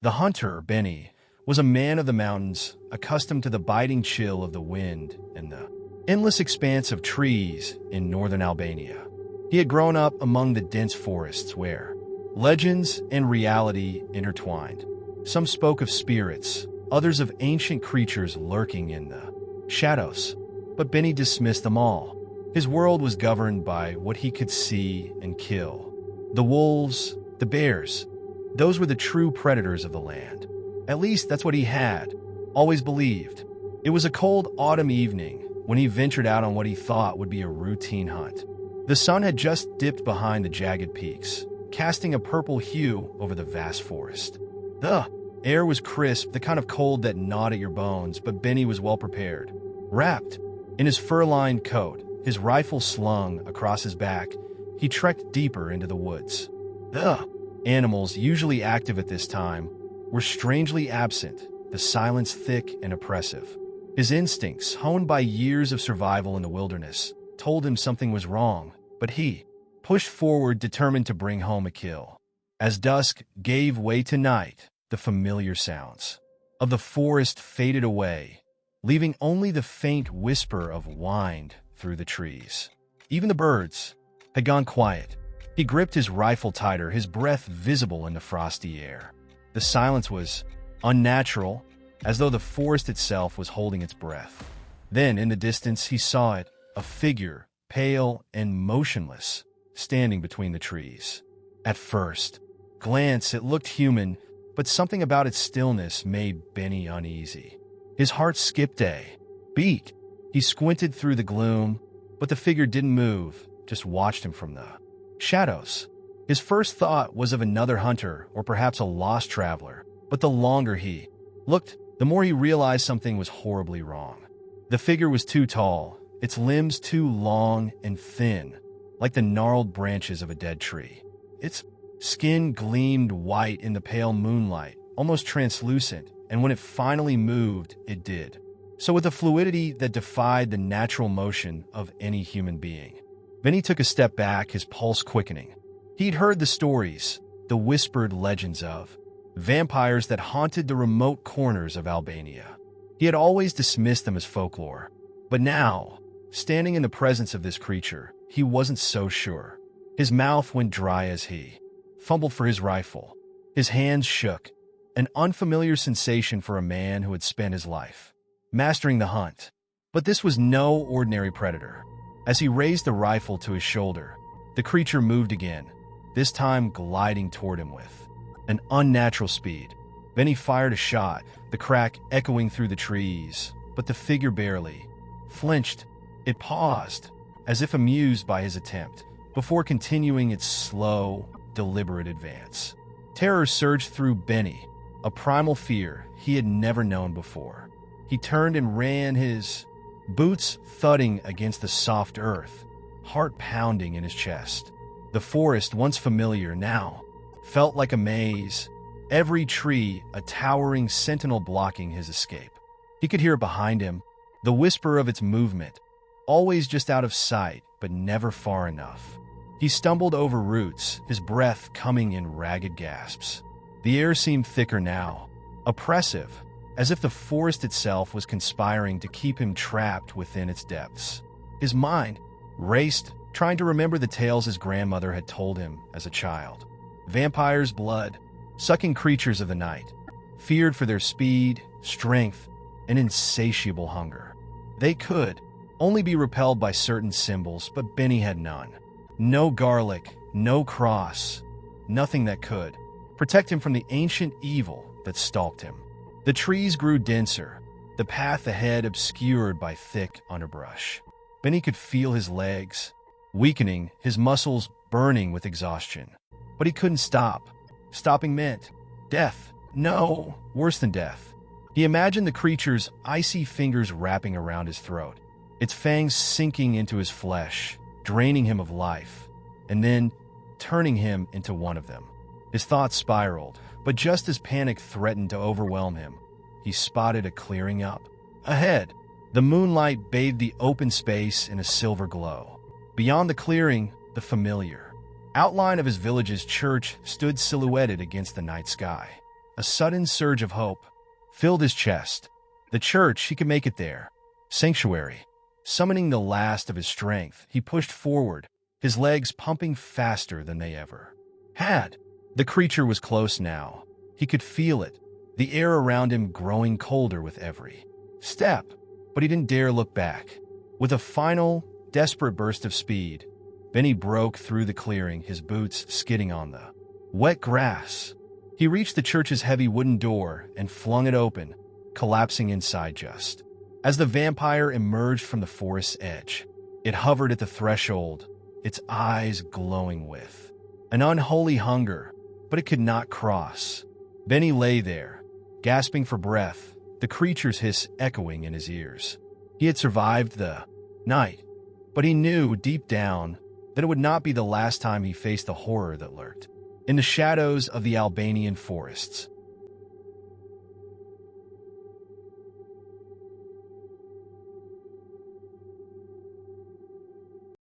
The hunter, Beni, was a man of the mountains, accustomed to the biting chill of the wind and the endless expanse of trees in northern Albania. He had grown up among the dense forests where legends and reality intertwined. Some spoke of spirits, others of ancient creatures lurking in the shadows, but Beni dismissed them all. His world was governed by what he could see and kill. The wolves, the bears, those were the true predators of the land. At least that's what he had always believed. It was a cold autumn evening when he ventured out on what he thought would be a routine hunt. The sun had just dipped behind the jagged peaks, casting a purple hue over the vast forest. The air was crisp, the kind of cold that gnawed at your bones, but Beni was well prepared. Wrapped in his fur-lined coat, his rifle slung across his back, he trekked deeper into the woods. The animals, usually active at this time, were strangely absent, the silence thick and oppressive. His instincts, honed by years of survival in the wilderness, told him something was wrong, but he pushed forward, determined to bring home a kill. As dusk gave way to night, the familiar sounds of the forest faded away, leaving only the faint whisper of wind through the trees. Even the birds had gone quiet. He gripped his rifle tighter, his breath visible in the frosty air. The silence was unnatural, as though the forest itself was holding its breath. Then, in the distance, he saw it, a figure, pale and motionless, standing between the trees. At first glance, it looked human, but something about its stillness made Beni uneasy. His heart skipped a beat. He squinted through the gloom, but the figure didn't move, just watched him from the shadows. His first thought was of another hunter or perhaps a lost traveler, but the longer he looked, the more he realized something was horribly wrong. The figure was too tall, its limbs too long and thin, like the gnarled branches of a dead tree. Its skin gleamed white in the pale moonlight, almost translucent, and when it finally moved, it did so with a fluidity that defied the natural motion of any human being. Beni took a step back, his pulse quickening. He'd heard the stories, the whispered legends of vampires that haunted the remote corners of Albania. He had always dismissed them as folklore, but now, standing in the presence of this creature, he wasn't so sure. His mouth went dry as he fumbled for his rifle. His hands shook, an unfamiliar sensation for a man who had spent his life mastering the hunt. But this was no ordinary predator. As he raised the rifle to his shoulder, the creature moved again, this time gliding toward him with an unnatural speed. Beni fired a shot, the crack echoing through the trees, but the figure barely flinched. It paused, as if amused by his attempt, before continuing its slow, deliberate advance. Terror surged through Beni, a primal fear he had never known before. He turned and ran, his boots thudding against the soft earth, heart pounding in his chest. The forest, once familiar, now felt like a maze, every tree a towering sentinel blocking his escape. He could hear it behind him, the whisper of its movement, always just out of sight, but never far enough. He stumbled over roots, his breath coming in ragged gasps. The air seemed thicker now, oppressive, as if the forest itself was conspiring to keep him trapped within its depths. His mind raced, trying to remember the tales his grandmother had told him as a child. Vampires, blood-sucking creatures of the night, feared for their speed, strength, and insatiable hunger. They could only be repelled by certain symbols, but Beni had none. No garlic, no cross, nothing that could protect him from the ancient evil that stalked him. The trees grew denser, the path ahead obscured by thick underbrush. Beni could feel his legs weakening, his muscles burning with exhaustion. But he couldn't stop. Stopping meant death. No, worse than death. He imagined the creature's icy fingers wrapping around his throat, its fangs sinking into his flesh, draining him of life, and then turning him into one of them. His thoughts spiraled, but just as panic threatened to overwhelm him, he spotted a clearing up ahead. The moonlight bathed the open space in a silver glow. Beyond the clearing, the familiar outline of his village's church stood silhouetted against the night sky. A sudden surge of hope filled his chest. The church, he could make it there. Sanctuary. Summoning the last of his strength, he pushed forward, his legs pumping faster than they ever had. The creature was close now. He could feel it, the air around him growing colder with every step. But he didn't dare look back. With a final, desperate burst of speed, Beni broke through the clearing, his boots skidding on the wet grass. He reached the church's heavy wooden door and flung it open, collapsing inside just as the vampire emerged from the forest's edge. It hovered at the threshold, its eyes glowing with an unholy hunger, but it could not cross. Beni lay there, gasping for breath, the creature's hiss echoing in his ears. He had survived the night, but he knew deep down that it would not be the last time he faced the horror that lurked in the shadows of the Albanian forests.